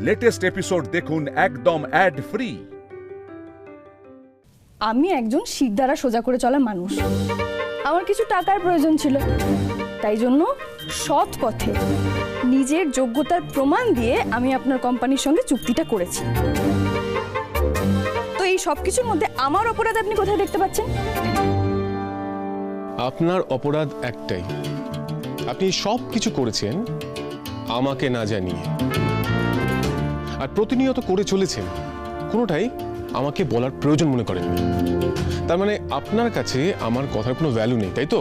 Latest episode দেখুন একদম add free. আমি একজন শির দ্বারা সোজা করে চলা মানুষ। আমার কিছু টাকার প্রয়োজন ছিল, তাই জন্য সৎ পথে নিজের যোগ্যতার প্রমাণ দিয়ে আমি আপনার কোম্পানির সঙ্গে চুক্তিটা করেছি। তো এই সব কিছুর মধ্যে আমার অপরাধ আপনি কোথায় দেখতে পাচ্ছেন? আপনার অপরাধ একটাই, আপনি সব কিছু করেছেন আমাকে না জানিয়ে, আর প্রতিনিয়ত করে চলেছেন, কোনোটাই আমাকে বলার প্রয়োজন মনে করেননি। তার মানে আপনার কাছে আমার কথার কোনো ভ্যালু নেই, তাই তো?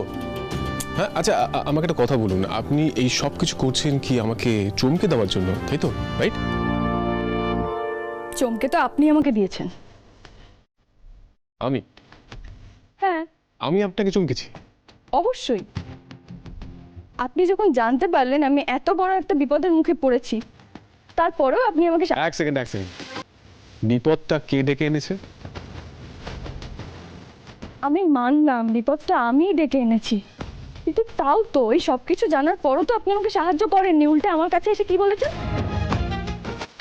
হ্যাঁ, আচ্ছা আমাকে একটা কথা বলুন, আপনি এই সব কিছু করছেন কি আমাকে চমকে দেওয়ার জন্য, তাই তো? রাইট? চমকে তো আপনি আমাকে দিয়েছেন। আমি হ্যাঁ, আমি আপনাকে চমকেছি? অবশ্যই। আপনি যখন জানতে পারলেন আমি এত বড় একটা বিপদের মুখে পড়েছি, তারপরেও আপনি আমাকে এক সেকেন্ড বিপদটা কে ডেকে এনেছে? আমি মানলাম বিপদটা আমিই ডেকে এনেছি, কিন্তু তাও তো এই সব কিছু জানার পরও তো আপনি আমাকে সাহায্য করেননি। উল্টে আমার কাছে এসে কি বলেছেন?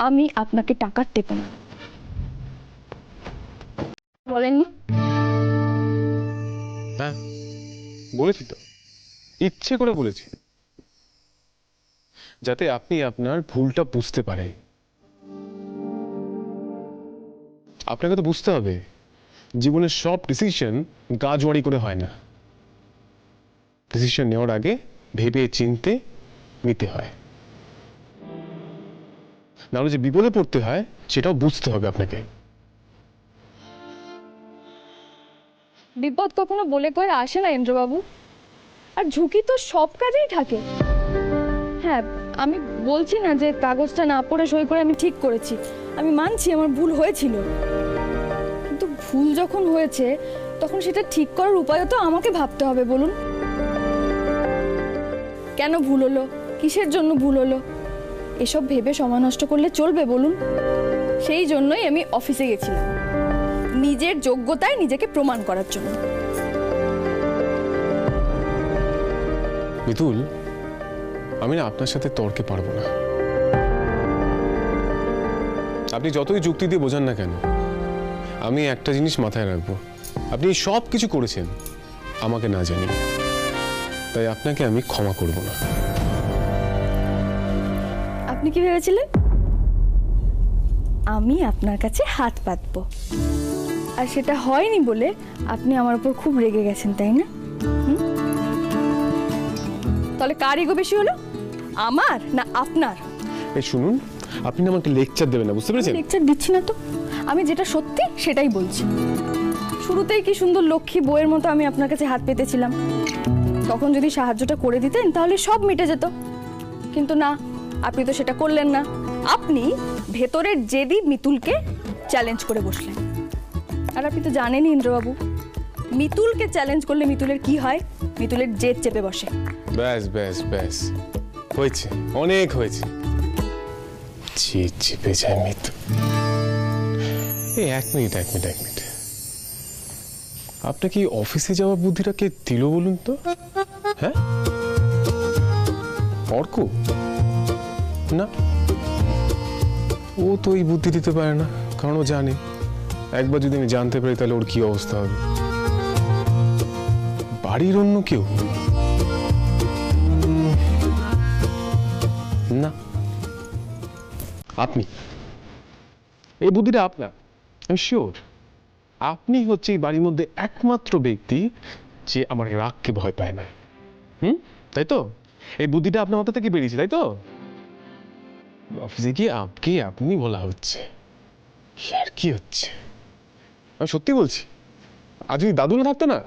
আমি আপনাকে টাকা দেব না। বলেননি? হ্যাঁ বলেছি তো, ইচ্ছে করে বলেছি, যাতে আপনি আপনার ভুলটা বুঝতে পারেন। আপনাকে তো বুঝতে হবে জীবনের সব ডিসিশন গাজওয়ারি করে হয় না। ডিসিশন নেওয়ার আগে ভেবে চিনতে নিতে হয়, নাহলে যে বিপদে পড়তে হয় সেটাও বুঝতে হবে আপনাকে। বিপদ কখনো বলে কয়ে আসে না ইন্দ্রবাবু, আর ঝুঁকি তো সব কাজেই থাকে। হ্যাঁ, আমি বলছি না যে কাগজটা না পড়ে সই করে আমি ঠিক করেছি, আমি মানছি আমার ভুল হয়েছিল, কিন্তু ভুল যখন হয়েছে তখন সেটা ঠিক করার উপায়ও তো আমাকে ভাবতে হবে। বলুন, কেন ভুল হলো, কিসের জন্য ভুল হলো, এসব ভেবে সময় নষ্ট করলে চলবে বলুন? সেই জন্যই আমি অফিসে গেছিলাম, নিজের যোগ্যতায় নিজেকে প্রমাণ করার জন্য। মিতুল, আমি না আপনার সাথে তর্কে পারবো না। আপনি যতই যুক্তি দিয়ে বোঝান না কেন, আমি একটা জিনিস মাথায় রাখবো, আপনি সব কিছু করেছেন আমাকে না জানি, তাই আপনাকে আমি ক্ষমা করব না। আপনি কি ভেবেছিলেন আমি আপনার কাছে হাত পাতবো, আর সেটা হয়নি বলে আপনি আমার উপর খুব রেগে গেছেন, তাই না? তাহলে কার ইগো বেশি হলো, আমার না আপনার? এই শুনুন, আপনি না আমাকে লেকচার দেবেন না, বুঝতে পেরেছেন? লেকচার দিচ্ছি না তো, আমি যেটা সত্যি সেটাই বলছি। শুরুতেই কি সুন্দর লক্ষ্মী বইয়ের মতো আমি আপনার কাছে হাত পেতেছিলাম, তখন যদি সাহায্যটা করে দিতেন তাহলে সব মিটে যেত, কিন্তু না, আপনি তো সেটা করলেন না। আপনি ভেতরের জেদি মিতুলকে চ্যালেঞ্জ করে বসলেন, আর আপনি তো জানেনই ইন্দ্রবাবু, মিতুলকে চ্যালেঞ্জ করলে মিতুলের কি হয়? মিতুলের জেদ চেপে বসে। ব্যাস ব্যাস ব্যাস, হয়েছে, অনেক হয়েছে। চেপে যায় মিতু। এই এক মিনিট, আপনাকে এই অফিসে যাওয়া বুদ্ধিটা কে দিল বলুন তো? হ্যাঁ, অর্ক না, ও তো এই বুদ্ধি দিতে পারে না, কারণ ও জানে একবার যদি আমি জানতে পারি তাহলে ওর কি অবস্থা হবে। বাড়ির অন্য কেউ না, আপনি, এই বুদ্ধিটা আপনার, আমি শিওর। আপনি হচ্ছে এই বাড়ির মধ্যে একমাত্র ব্যক্তি যে আমার রাগকে ভয় পায় না। তাই তো? এই বুদ্ধিটা আপনার মাথা থেকে বেরিয়েছে, তাই তো? অফিসে গিয়ে আপনি বলা হচ্ছে, আর কি হচ্ছে? আমি সত্যি বলছি, আজ যদি দাদু না থাকতো না,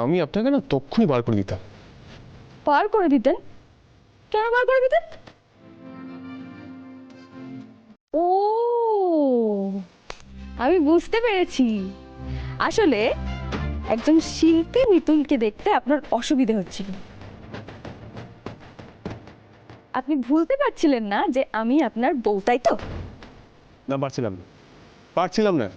আমি আপনাকে না তক্ষুনি বার করে দিতাম। বার করে দিতেন? কেন বার করে দিতেন? ও, আমি বুঝতে পেরেছি, আসলে একজন শিল্পী মিতুলকে দেখতে আপনার অসুবিধা হচ্ছিল। আপনি ভুলতে পারছিলেন না যে আমি আপনার বউ, তাই তো? না, পারছিলাম না।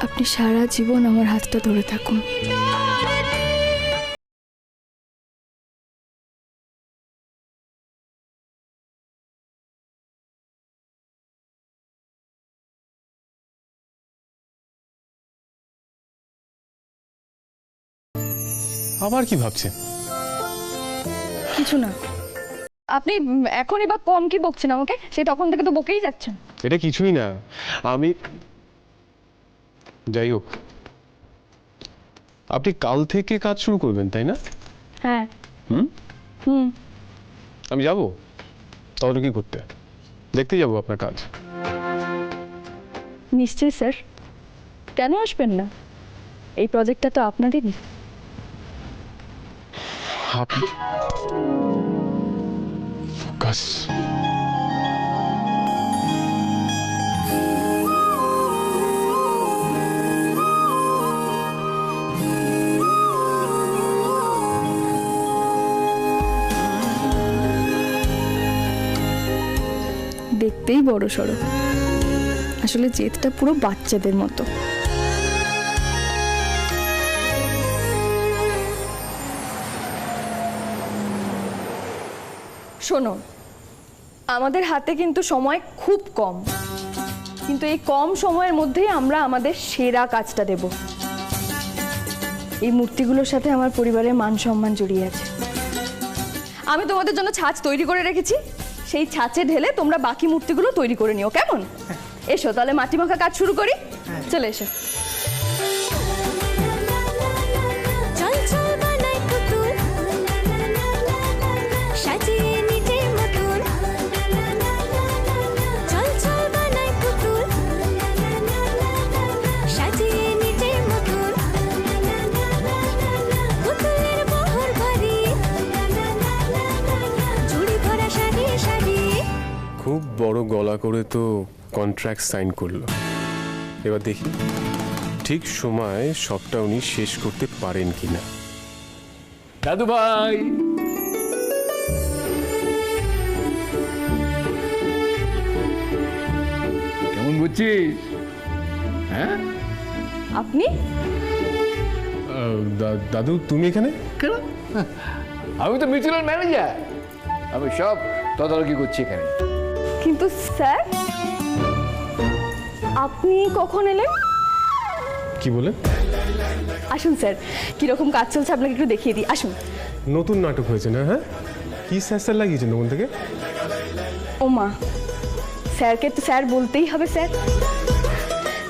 আপনি সারা জীবন আমার হাতটা ধরে থাকুন। আবার কি ভাবছেন? কিছু না। আপনি এখনই বা কম কি বকছেন আমাকে? সে তখন থেকে তো বকেই যাচ্ছেন। এটা কিছুই না। আমি যাই হোক, আপনি কাল থেকে কাজ শুরু করবেন তাই না? হ্যাঁ। হুম হুম। আমি যাব তাহলে কি করতে? দেখতে যাব আপনার কাজ। নিশ্চয়ই স্যার, কেন আসবেন না? এই প্রজেক্টটা তো আপনাদেরই। আপনি ফোকাস। দেখতেই বড় সড়ো, আসলে জেদটা পুরো বাচ্চাদের মতো। শোনো, আমাদের হাতে কিন্তু সময় খুব কম, কিন্তু এই কম সময়ের মধ্যেই আমরা আমাদের সেরা কাজটা দেব। এই মূর্তিগুলোর সাথে আমার পরিবারের মান সম্মান জড়িয়ে আছে। আমি তোমাদের জন্য ছাঁচ তৈরি করে রেখেছি, সেই ছাঁচে ঢেলে তোমরা বাকি মূর্তিগুলো তৈরি করে নিও, কেমন? এসো তাহলে মাটি মাখা কাজ শুরু করি। চলে এসো। খুব বড় গলা করে তো কন্ট্রাক্ট সাইন করলো। এবার দেখি ঠিক সময় সবটা উনি শেষ করতে পারেন কিনা। দাদু ভাই, কেমন বুঝছিস? হ্যাঁ, আপনি? দাদু তুমি এখানে কেন? আমি তো মিতুলের ম্যানেজার, আমি সব তদারকি করছি এখানে। কিন্তু স্যার, আপনি কখন এলেন? কি বলে? আসুন স্যার, কিরকম কাজ চলছে আপনাকে একটু দেখিয়ে দিই, আসুন। নতুন নাটক হয়েছে না? হ্যাঁ, কি স্যার লাগিয়েছেন ওখান থেকে? ও মা, স্যারকে তো স্যার বলতেই হবে স্যার।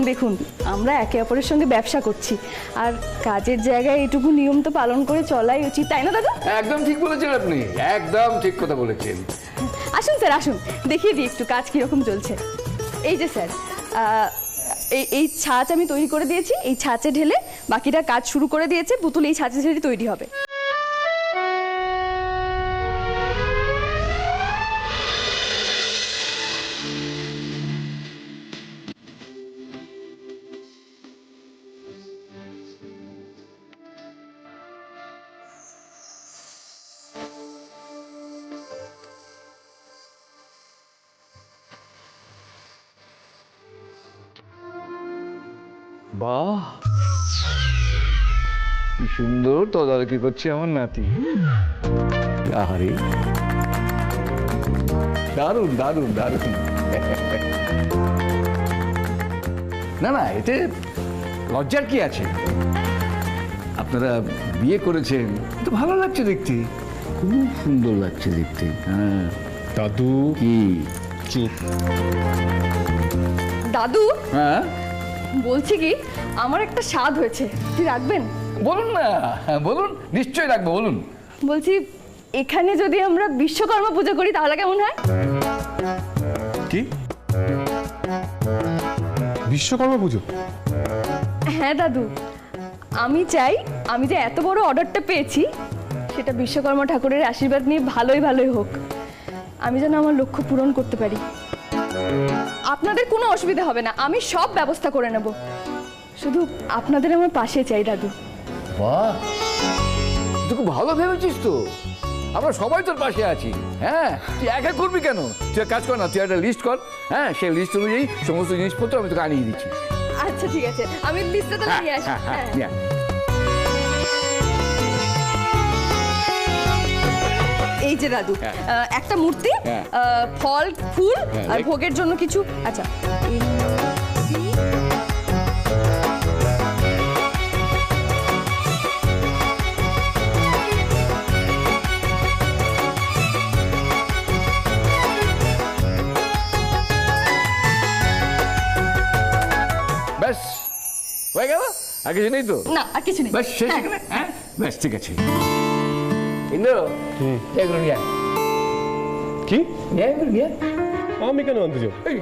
দেখুন, আমরা একে অপরের সঙ্গে ব্যবসা করছি, আর কাজের জায়গায় এটুকু নিয়ম তো পালন করে চলাই উচিত, তাই না দাদা? একদম ঠিক বলেছেন আপনি, একদম ঠিক কথা বলেছেন। আসুন স্যার, আসুন, দেখিয়ে দিই একটু কাজ কিরকম চলছে। এই যে স্যার, এই ছাঁচ আমি তৈরি করে দিয়েছি, এই ছাঁচে ঢেলে বাকিটা কাজ শুরু করে দিয়েছে। পুতুল এই ছাঁচে ঢেলে তৈরি হবে। বাহ, কি সুন্দর তদারকি করছে আমার নাতি। আরে দারুণ দারুণ দারুণ। না না, এতে লজ্জার কি আছে? আপনারা বিয়ে করেছেন তো ভালো লাগছে দেখতে, খুব সুন্দর লাগছে দেখতে। হ্যাঁ দাদু কি? চুপ। দাদু, হ্যাঁ বলছি কি, আমার একটা স্বাদ হয়েছে, কি রাখবেন? বলুন না, হ্যাঁ বলুন, নিশ্চয়ই রাখবো, বলুন। বলছি, এখানে যদি আমরা বিশ্বকর্মা পুজো করি তাহলে কেমন হয়? কি বিশ্বকর্মা পুজো? হ্যাঁ দাদু, আমি চাই আমি যে এত বড় অর্ডারটা পেয়েছি সেটা বিশ্বকর্মা ঠাকুরের আশীর্বাদ নিয়ে ভালোই ভালোই হোক, আমি যেন আমার লক্ষ্য পূরণ করতে পারি। আপনাদের কোনো অসুবিধা হবে না, আমি সব ব্যবস্থা করে নেব, শুধু আপনাদের আমার পাশে চাই দাদু। বাহ, তুই খুব ভালো ভেবেছিস তো, আমরা সবাই তোর পাশে আছি। হ্যাঁ, তুই একা করবি কেন? তুই এক কাজ কর না, তুই একটা লিস্ট কর, হ্যাঁ সেই লিস্ট অনুযায়ী সমস্ত জিনিসপত্র আমি তোকে আনিয়ে দিচ্ছি। আচ্ছা ঠিক আছে, আমি লিস্টটা তাহলে নিয়ে আসি। হ্যাঁ। নিয়ে আয়। এই যে দাদু, হ্যাঁ। একটা মূর্তি, হ্যাঁ। ফল ফুল হ্যাঁ, আর like- ভোগের জন্য কিছু। আচ্ছা ব্যাস হয়ে গেল, আর কিছু নেই তো? না, আর কিছু নেই। ব্যাস শেষ হ্যাঁ। এখানে? হ্যাঁ ব্যাস ঠিক আছে। ইন্দ্র এগুলো নিয়ে আয়। কি? নিয়ে আয়, এগুলো নিয়ে আয়। আমি কেন আনতে যাবো? এই,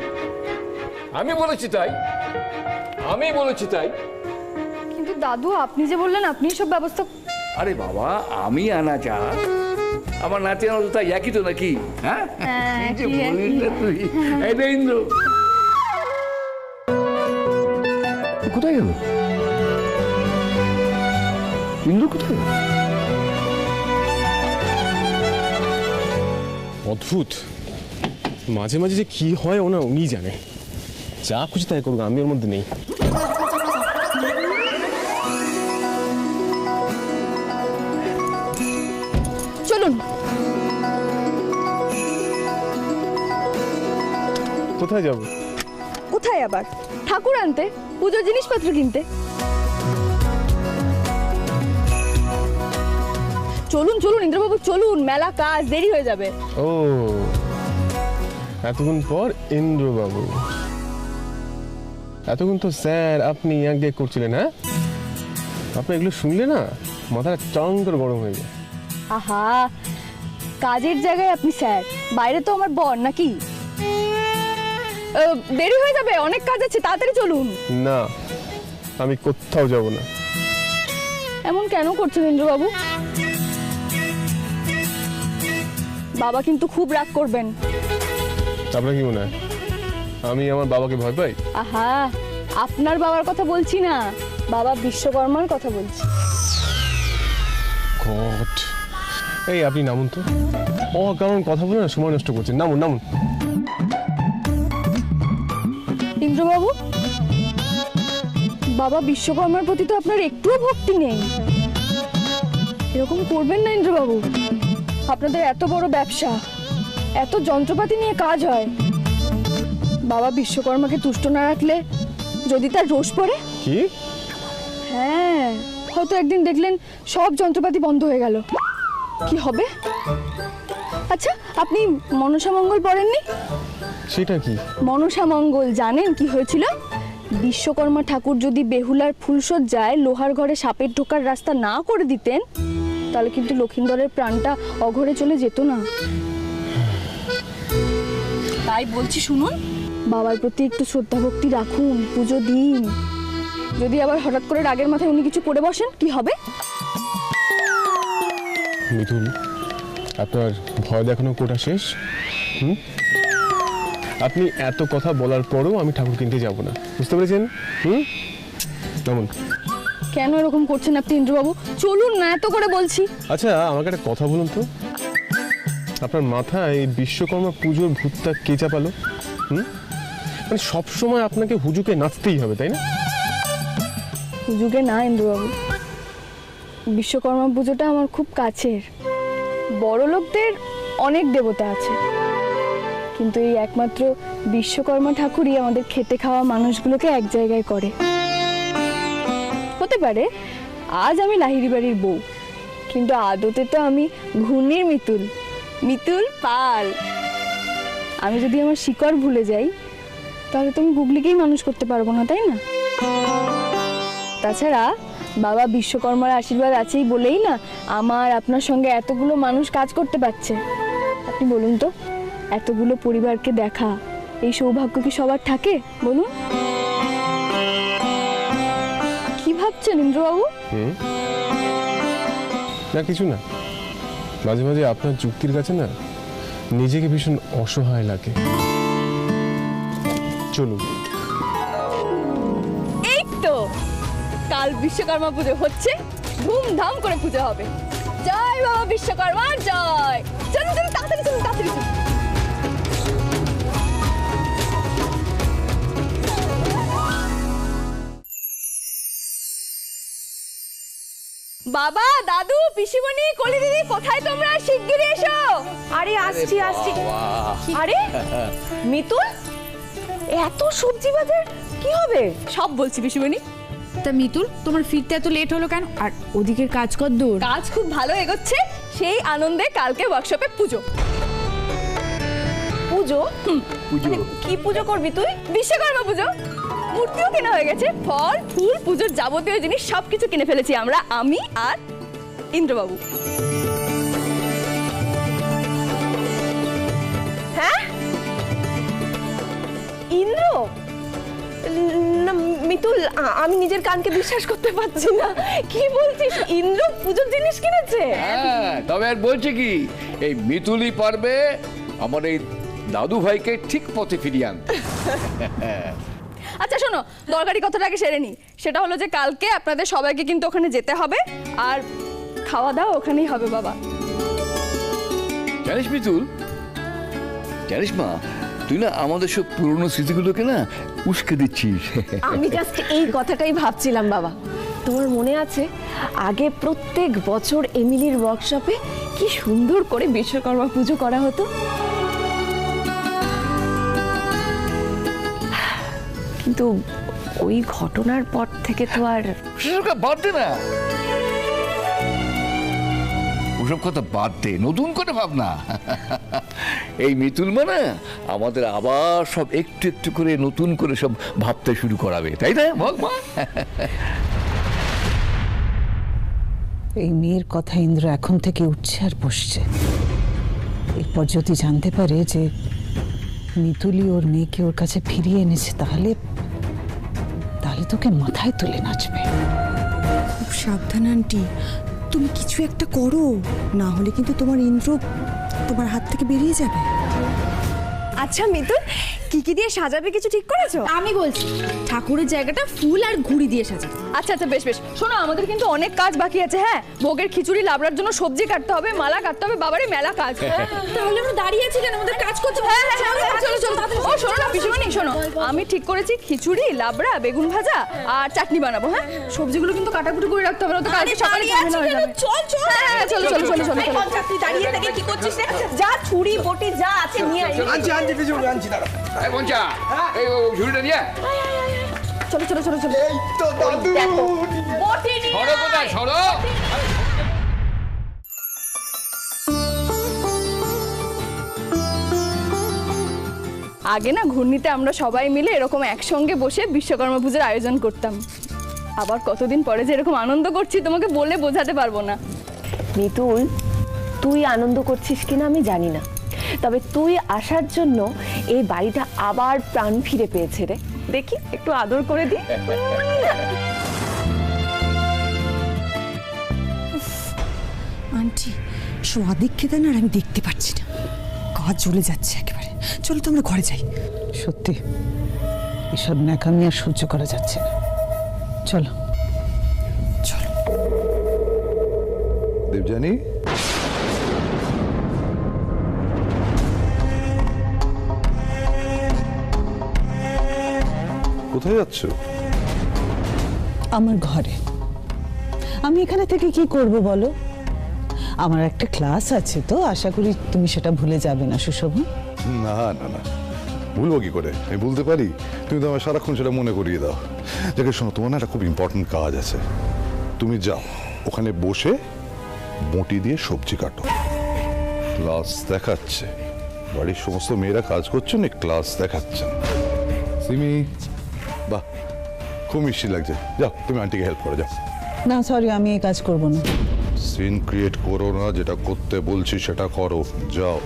আমি বলেছি তাই, আমি বলেছি তাই। কিন্তু দাদু, আপনি যে বললেন আপনি সব ব্যবস্থা। আরে বাবা, আমি আনা চা আমার নাতি আনা তো তাই একই তো নাকি? হ্যাঁ হ্যাঁ, এই যে একই, বলিস একই। না তুই। এই রে ইন্দ্র, কোথায় গেল ইন্দ্র? কোথায় গেল? অদ্ভুত, মাঝে মাঝে যে কি হয় ওনা উনি জানে। যা খুশি তাই করুক, আমি ওর মধ্যে নেই। চলুন। কোথায় যাব? কোথায় আবার? ঠাকুর আনতে, পুজোর জিনিসপত্র কিনতে। চলুন চলুন ইন্দ্রবাবু, চলুন, মেলা কাজ, দেরি হয়ে যাবে। ও, এতক্ষণ পর ইন্দ্রবাবু। এতক্ষণ তো স্যার আপনি এক দেখ করছিলেন। হ্যাঁ, আপনি এগুলো শুনলে না মাথাটা চং করে গরম হয়ে যায়। আহা, কাজের জায়গায় আপনি স্যার, বাইরে তো আমার বর নাকি। দেরি হয়ে যাবে, অনেক কাজ আছে, তাড়াতাড়ি চলুন। না, আমি কোথাও যাব না। এমন কেন করছেন ইন্দ্রবাবু? বাবা কিন্তু খুব রাগ করবেন। আপনার কি মনে হয় আমি আমার বাবাকে ভয় পাই? আহা, আপনার বাবার কথা বলছি না, বাবা বিশ্বকর্মার কথা বলছি। গড, এই আপনি নামুন তো। কারণ কথা বলে না সময় নষ্ট করছেন। নামুন নামুন। ইন্দ্রবাবু, বাবা বিশ্বকর্মার প্রতি তো আপনার একটুও ভক্তি নেই। এরকম করবেন না ইন্দ্রবাবু, আপনাদের এত বড় ব্যবসা, এত যন্ত্রপাতি নিয়ে কাজ হয়, বাবা বিশ্বকর্মাকে তুষ্ট না রাখলে যদি তার রোষ পড়ে। কি? হ্যাঁ, হয়তো একদিন দেখলেন সব যন্ত্রপাতি বন্ধ হয়ে গেল, কি হবে? আচ্ছা, আপনি মনসা মঙ্গল পড়েননি? সেটা কি? মনসা মঙ্গল জানেন কি হয়েছিল? বিশ্বকর্মা ঠাকুর যদি বেহুলার ফুলসজ্জায় লোহার ঘরে সাপের ঢোকার রাস্তা না করে দিতেন, তাহলে কিন্তু লক্ষিন্দরের প্রাণটা অঘরে চলে যেত না। তাই বলছি, শুনুন, বাবার প্রতি একটু শ্রদ্ধা ভক্তি রাখুন, পুজো দিন। যদি আবার হঠাৎ করে রাগের মাথায় উনি কিছু করে বসেন, কি হবে? মিথুন, আপনার ভয় দেখানো কোটা শেষ। আপনি এত কথা বলার পরও আমি ঠাকুর কিনতে যাব না, বুঝতে পেরেছেন? কেমন? কেন এরকম করছেন আপনি ইন্দ্রবাবু? চলুন না, এত করে বলছি। আচ্ছা, আমাকে একটা কথা বলুন তো, আপনার মাথায় এই বিশ্বকর্মা পুজোর ভূতটা কে চাপালো? মানে সবসময় আপনাকে হুজুকে নাচতেই হবে, তাই না? হুজুগে না ইন্দ্রবাবু, বিশ্বকর্মা পুজোটা আমার খুব কাছের। বড় লোকদের অনেক দেবতা আছে, কিন্তু এই একমাত্র বিশ্বকর্মা ঠাকুরই আমাদের খেতে খাওয়া মানুষগুলোকে এক জায়গায় করে। হতে পারে আজ আমি লাহিড়ি বাড়ির বউ, কিন্তু আদতে তো আমি ঘূর্ণির মিতুল, মিতুল পাল। আমি যদি আমার শিকড় ভুলে যাই, তাহলে তো আমি গুগলিকেই মানুষ করতে পারবো না, তাই না? তাছাড়া বাবা বিশ্বকর্মার আশীর্বাদ আছেই বলেই না আমার আপনার সঙ্গে এতগুলো মানুষ কাজ করতে পারছে। আপনি বলুন তো, এতগুলো পরিবারকে দেখা, এই সৌভাগ্য কি সবার থাকে বলুন? কি ভাবছেন ইন্দ্রবাবু? না, কিছু না। মাঝে মাঝে আপনার যুক্তির কাছে না নিজেকে ভীষণ অসহায় লাগে। চলুন। এই তো কাল বিশ্বকর্মা পুজো হচ্ছে, ধুমধাম করে পুজো হবে। জয় বাবা বিশ্বকর্মা জয়। চলুন চলুন, তাড়াতাড়ি চলুন, তাড়াতাড়ি চলুন। বাবা, দাদু, পিসিমণি, কলি দিদি, কোথায় তোমরা? শিগগিরই এসো। আরে আসছি। আরে মিতুল, এত সবজি বাজার কি হবে? সব বলছি পিসিমণি। তা মিতুল, তোমার ফিরতে এত লেট হলো কেন? আর ওদিকের কাজ কত দূর? কাজ খুব ভালো এগোচ্ছে, সেই আনন্দে কালকে ওয়ার্কশপে পুজো। পুজো? মানে কি পুজো করবি তুই? বিশ্বকর্মা পুজো। মূর্তিও কেনা হয়ে গেছে, ফল ফুল পুজোর যাবতীয় জিনিস সবকিছু কিনে ফেলেছি আমরা, আমি আর ইন্দ্রবাবু। হ্যাঁ, ইন্দ্র? না মিতুল, আমি নিজের কানকে বিশ্বাস করতে পারছি না। কি বলছিস? ইন্দ্র পুজোর জিনিস কিনেছে? হ্যাঁ, তবে আর বলছে কি, এই মিতুলই পারবে আমার এই দাদু ভাইকে ঠিক পথে ফিরিয়ে আনতে। আচ্ছা শোনো, দরকারি কথাটা আগে সেরে নি। সেটা হলো যে কালকে আপনাদের সবাইকে কিন্তু ওখানে যেতে হবে, আর খাওয়া দাওয়া ওখানেই হবে বাবা। জানিস মিতুল, জানিস মা, তুই না আমাদের সব পুরনো স্মৃতিগুলোকে না উস্কে দিচ্ছিস। আমি জাস্ট এই কথাটাই ভাবছিলাম বাবা। তোমার মনে আছে আগে প্রত্যেক বছর এমিলির ওয়ার্কশপে কি সুন্দর করে বিশ্বকর্মা পুজো করা হতো? কিন্তু ওই ঘটনার পর থেকে তো আর বাদ দে না, ওসব কথা বাদ দে, নতুন করে ভাবনা। এই মিতুল মানে আমাদের আবার সব একটু একটু করে নতুন করে সব ভাবতে শুরু করাবে, তাই না বল মা? এই মেয়ের কথা ইন্দ্র এখন থেকে উঠছে আর বসছে। এরপর যদি জানতে পারে যে মিতুলি ওর মেয়েকে ওর কাছে ফিরিয়ে এনেছে, তাহলে তোকে মাথায় তুলে নাচবে। খুব সাবধান আন্টি, তুমি কিছু একটা করো, না হলে কিন্তু তোমার ইন্দ্র তোমার হাত থেকে বেরিয়ে যাবে। আচ্ছা মিতুল, কি দিয়ে সাজাবে কিছু ঠিক করেছো? আমি বলছি ঠাকুরের জায়গাটা ফুল আর ঘুড়ি দিয়ে সাজাবে। আচ্ছা আচ্ছা, বেশ বেশ। শোনো, আমাদের কিন্তু অনেক কাজ বাকি আছে। হ্যাঁ, ভোগের খিচুড়ি লাবড়ার জন্য সবজি কাটতে হবে, মালা কাটতে হবে, বাবারে মেলা কাজ। তাহলে আমরা দাঁড়িয়ে আছি কেন? আমাদের কাজ করতে হবে। হ্যাঁ, চলো চলো। ও শোনো না পিসিমণি, শোনো, আমি ঠিক করেছি খিচুড়ি, লাবড়া, বেগুন ভাজা আর চাটনি বানাবো। হ্যাঁ, সবজিগুলো কিন্তু কাটাকুটি করে রাখতে হবে, না তো কালকে সকালে ঝামেলা হয়ে যাবে। চল চল, হ্যাঁ, চলো চলো চলো চলো। তুই দাঁড়িয়ে থেকে কি করছিস রে? যা ছুরি বটি যা আছে নিয়ে আয়। আনছি পিছনে আনছি, দাঁড়া। এই পঞ্চা, এই ঝুড়িটা নিয়ে চলো চলো চলো চলো। এই তো দাদু। বটি নিয়ে সরো, কোথায় সরো? আগে না ঘূর্ণিতে আমরা সবাই মিলে এরকম একসঙ্গে বসে বিশ্বকর্মা পুজোর আয়োজন করতাম। আবার কতদিন পরে যে এরকম আনন্দ করছি তোমাকে বলে বোঝাতে পারবো না। মিতুল, তুই আনন্দ করছিস কিনা আমি জানি না, তবে তুই আসার জন্য এই বাড়িটা আবার প্রাণ ফিরে পেয়েছে রে। দেখি একটু আদর করে দি। আন্টি, স্বাদিক খেতে না আর আমি দেখতে পাচ্ছি না, কাজ চলে যাচ্ছে একেবারে। চলো তো আমরা ঘরে যাই। সত্যি এসব ন্যাকামি আর সহ্য করা যাচ্ছে না। চলো চলো। দেবযানী, কোথায় যাচ্ছ? আমার ঘরে। আমি এখানে থেকে কি করব বলো? আমার একটা ক্লাস আছে, তো আশা করি তুমি সেটা ভুলে যাবে না সুশোভন। না না না, ভুলবো কি করে? আমি বলতে পারি? তুমি তো আমার সারাক্ষণ সেটা মনে করিয়ে দাও। দেখে শোনো, তোমার না একটা খুব ইম্পর্টেন্ট কাজ আছে। তুমি যাও, ওখানে বসে বটি দিয়ে সবজি কাটো। ক্লাস দেখাচ্ছে, বাড়ির সমস্ত মেয়েরা কাজ করছেন, ক্লাস দেখাচ্ছেন। সিমি, বাহ, খুব মিষ্টি লাগছে। যাও, তুমি আন্টিকে হেল্প করে যাও। না সরি, আমি এই কাজ করব না। সিন ক্রিয়েট করো না, যেটা করতে বলছি সেটা করো। যাও।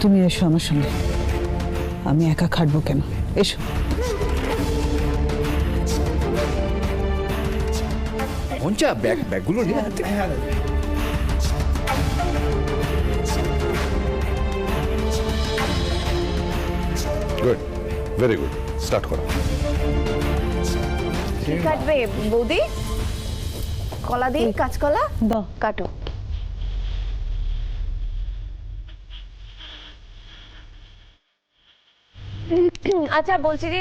তুমি এসো আমার সঙ্গে, আমি একা খাটবো কেন? এসো। পঞ্চা, ব্যাগগুলো নিয়ে গুড, ভেরি গুড, স্টার্ট করো। কি কাটবে বৌদি? কলা দিই, কাঁচকলা দাও। কাটো। আচ্ছা বলছি যে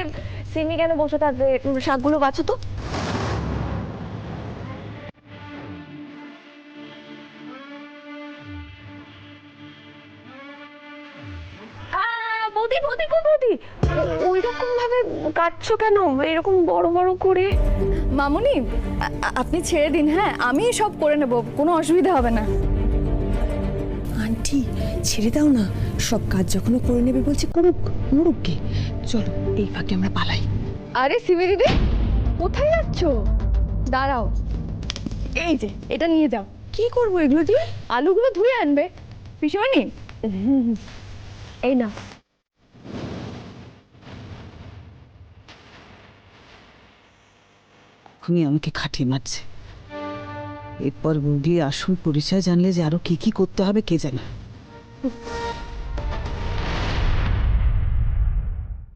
সিমি কেন বসে থাকবে, শাকগুলো বাছো তো। বৌদি বৌদি গো বৌদি, ওইরকম ভাবে কাটছো কেন, এরকম বড় বড় করে? মামুনি আপনি ছেড়ে দিন, হ্যাঁ আমি সব করে নেব, কোনো অসুবিধা হবে না। আন্টি ছেড়ে দাও না, সব কাজ যখন ও করে নেবে বলছে করুক, মরুক গে। চলো এই ফাঁকে আমরা পালাই। আরে সিমি দিদি কোথায় যাচ্ছ? দাঁড়াও, এই যে এটা নিয়ে যাও। কি করবো এগুলো দিয়ে? আলুগুলো ধুয়ে আনবে পিসিমণি। এই না, এখনই আমাকে খাটিয়ে মারছে। এরপর বুগলি আসল পরিচয় জানলে যে আরো কি কি করতে হবে কে জানে।